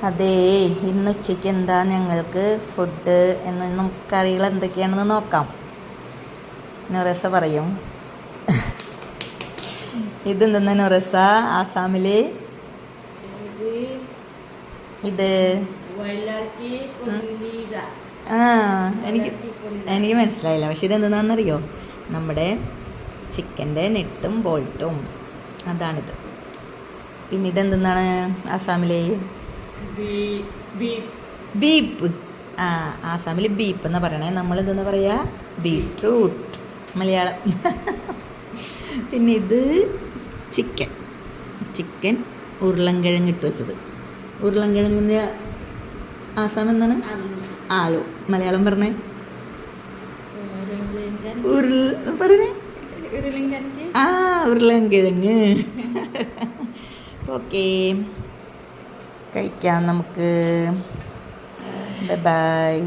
അതേ, ഇന്ന് ഉച്ചയ്ക്ക് എന്താ ഞങ്ങൾക്ക് ഫുഡ് എന്ന് നമുക്ക് കറികൾ എന്തൊക്കെയാണെന്ന് നോക്കാം. നൊറസ പറയും. ഇതെന്തെന്നാ നൊറസ? ആസാമിൽ ഇത് എനിക്ക് മനസ്സിലായില്ല. പക്ഷെ ഇതെന്താണെന്നറിയോ? നമ്മുടെ ചിക്കൻ്റെ നെട്ടും ബോൾട്ടും അതാണിത്. പിന്നെ ഇതെന്താണ് ആസാമിലെ? ബീപ്പ്. ആസാമിൽ ബീപ്പ് എന്നാ പറയണേ. നമ്മളെന്തെന്ന് പറയാ? ബീട്രൂട്ട് മലയാളം. പിന്നെ ഇത് ചിക്കൻ ഉരുളൻകിഴങ്ങ് ഇട്ട് വെച്ചത്. ഉരുളൻകിഴങ്ങിൻ്റെ ആസാം എന്താണ്? ആലു. മലയാളം പറഞ്ഞേ. പറഞ്ഞേ. ഉരുളൻകിഴങ്ങ്. ഓക്കേ, കഴിക്കാം നമുക്ക്. Bye bye.